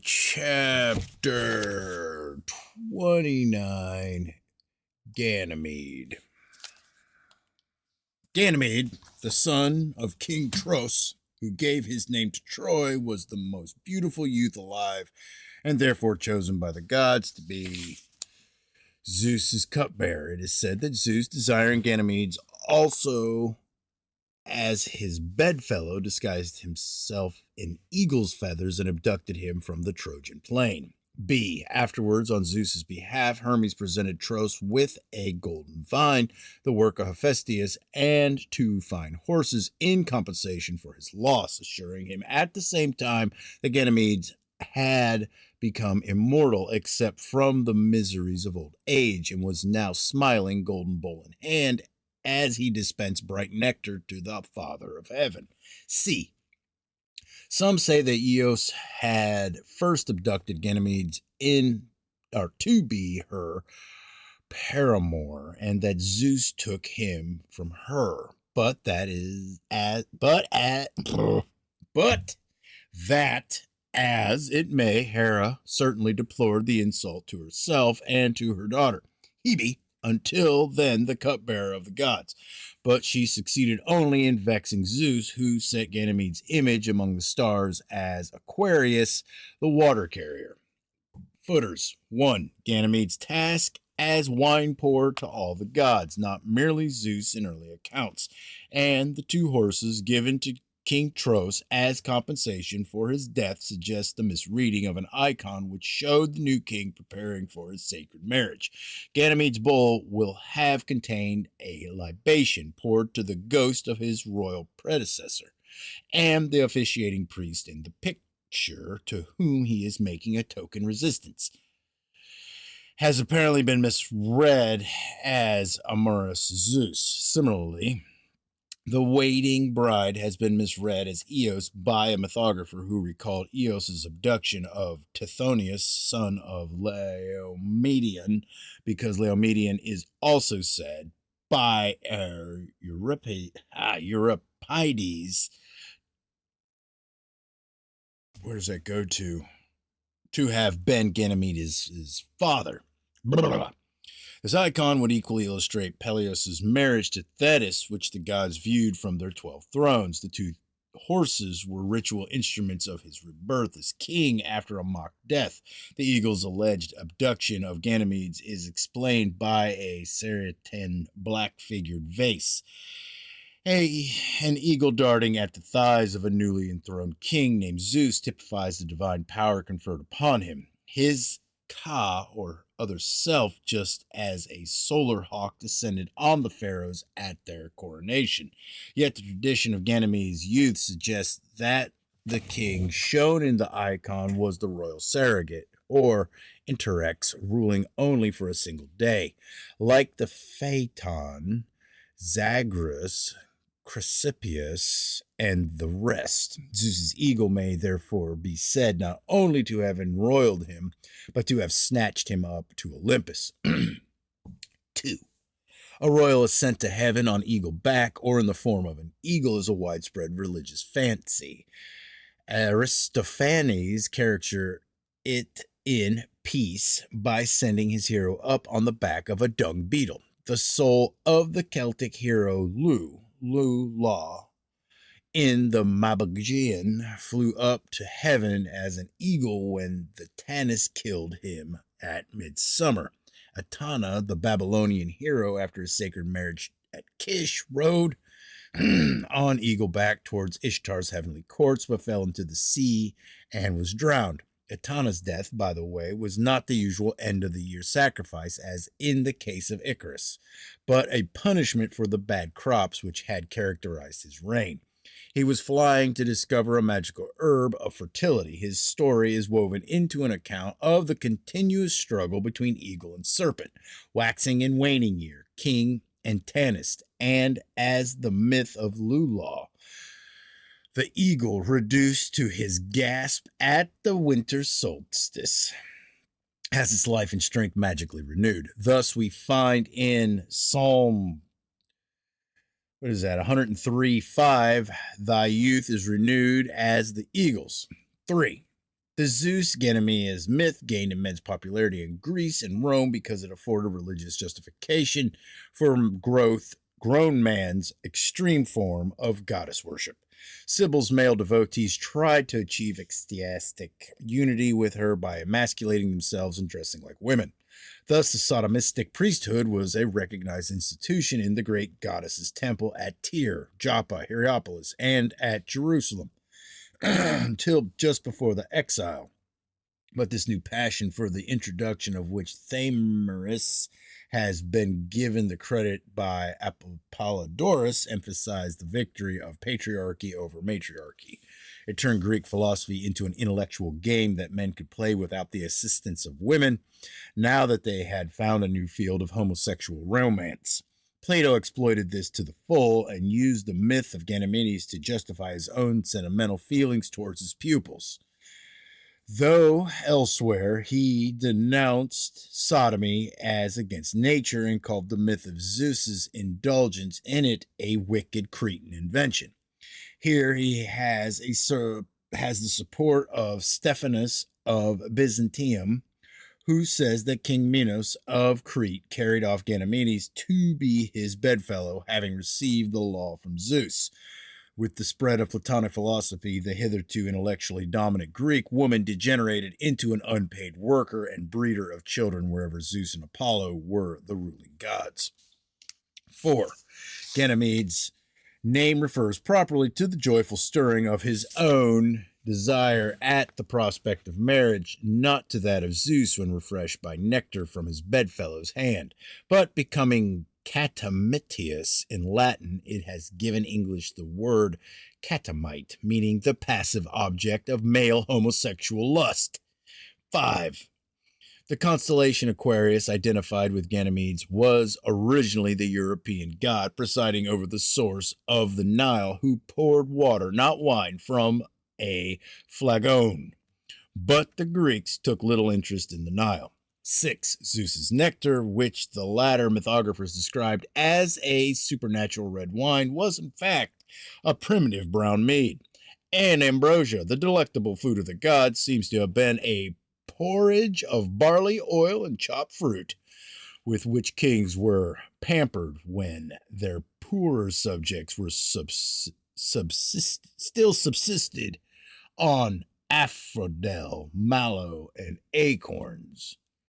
Chapter 29, Ganymede. Ganymede, the son of King Tro, who gave his name to Troy, was the most beautiful youth alive, and therefore chosen by the gods to be Zeus's cupbearer. It is said that Zeus, desiring Ganymede's also as his bedfellow, disguised himself in eagle's feathers and abducted him from the Trojan plain. B. Afterwards, on Zeus's behalf, Hermes presented Tros with a golden vine, the work of Hephaestus, and 2 fine horses in compensation for his loss, assuring him at the same time that Ganymede had become immortal except from the miseries of old age, and was now smiling, golden bowl in hand, as he dispensed bright nectar to the Father of Heaven. C. Some say that Eos had first abducted Ganymede to be her paramour, and that Zeus took him from her. But that as it may, Hera certainly deplored the insult to herself and to her daughter, Hebe, until then the cupbearer of the gods. But she succeeded only in vexing Zeus, who set Ganymede's image among the stars as Aquarius, the water carrier. Footers. 1. Ganymede's task as wine pourer to all the gods, not merely Zeus in early accounts, and the 2 horses given to King Tro as compensation for his death suggests the misreading of an icon which showed the new king preparing for his sacred marriage. Ganymede's bowl will have contained a libation poured to the ghost of his royal predecessor, and the officiating priest in the picture, to whom he is making a token resistance, has apparently been misread as amorous Zeus. Similarly, the waiting bride has been misread as Eos by a mythographer who recalled Eos's abduction of Tithonius, son of Laomedion, because Laomedion is also said by Euripides. Where does that go to? To have been Ganymede's father. Blah, blah, blah. This icon would equally illustrate Peleus' marriage to Thetis, which the gods viewed from their 12 thrones. The 2 horses were ritual instruments of his rebirth as king after a mock death. The eagle's alleged abduction of Ganymede is explained by a Saracen black-figured vase. An eagle darting at the thighs of a newly enthroned king named Zeus typifies the divine power conferred upon him. His Ka, or other self, just as a solar hawk descended on the pharaohs at their coronation. Yet the tradition of Ganymede's youth suggests that the king shown in the icon was the royal surrogate, or interrex, ruling only for a single day. Like the Phaeton, Zagreus, Chrysippus, and the rest, Zeus's eagle may therefore be said not only to have enroiled him, but to have snatched him up to Olympus. 2. A royal ascent to heaven on eagle back or in the form of an eagle is a widespread religious fancy. Aristophanes caricature it in Peace by sending his hero up on the back of a dung beetle. The soul of the Celtic hero Law, in the Mabinogion, flew up to heaven as an eagle when the Tannis killed him at midsummer. Atana, the Babylonian hero, after his sacred marriage at Kish, rode on eagleback towards Ishtar's heavenly courts, but fell into the sea and was drowned. Etana's death, by the way, was not the usual end-of-the-year sacrifice, as in the case of Icarus, but a punishment for the bad crops which had characterized his reign. He was flying to discover a magical herb of fertility. His story is woven into an account of the continuous struggle between eagle and serpent, waxing and waning year, king and Tanist, and as the myth of Lulaw, the eagle reduced to his gasp at the winter solstice has its life and strength magically renewed. Thus, we find in Psalm 103:5, thy youth is renewed as the eagles. 3. The Zeus Ganymede myth gained immense popularity in Greece and Rome because it afforded religious justification for grown man's extreme form of goddess worship. Sibyl's male devotees tried to achieve ecstatic unity with her by emasculating themselves and dressing like women. Thus, the sodomistic priesthood was a recognized institution in the great goddess's temple at Tyre, Joppa, Hierapolis, and at Jerusalem until just before the exile. But this new passion for the introduction of which Thamyris has been given the credit by Apollodorus emphasized the victory of patriarchy over matriarchy. It turned Greek philosophy into an intellectual game that men could play without the assistance of women, now that they had found a new field of homosexual romance. Plato exploited this to the full and used the myth of Ganymede to justify his own sentimental feelings towards his pupils. Though elsewhere he denounced sodomy as against nature and called the myth of Zeus's indulgence in it a wicked Cretan invention. Here he has the support of Stephanus of Byzantium, who says that King Minos of Crete carried off Ganymedes to be his bedfellow, having received the law from Zeus. With the spread of Platonic philosophy, the hitherto intellectually dominant Greek woman degenerated into an unpaid worker and breeder of children wherever Zeus and Apollo were the ruling gods. 4. Ganymedes' name refers properly to the joyful stirring of his own desire at the prospect of marriage, not to that of Zeus when refreshed by nectar from his bedfellow's hand, but becoming catamitius in Latin, it has given English the word catamite, meaning the passive object of male homosexual lust. 5. The constellation Aquarius, identified with Ganymedes, was originally the European god presiding over the source of the Nile, who poured water, not wine, from a flagon. But the Greeks took little interest in the Nile. 6. Zeus's nectar, which the latter mythographers described as a supernatural red wine, was in fact a primitive brown mead. And ambrosia, the delectable food of the gods, seems to have been a porridge of barley, oil, and chopped fruit, with which kings were pampered when their poorer subjects were still subsisted on aphrodel, mallow, and acorns.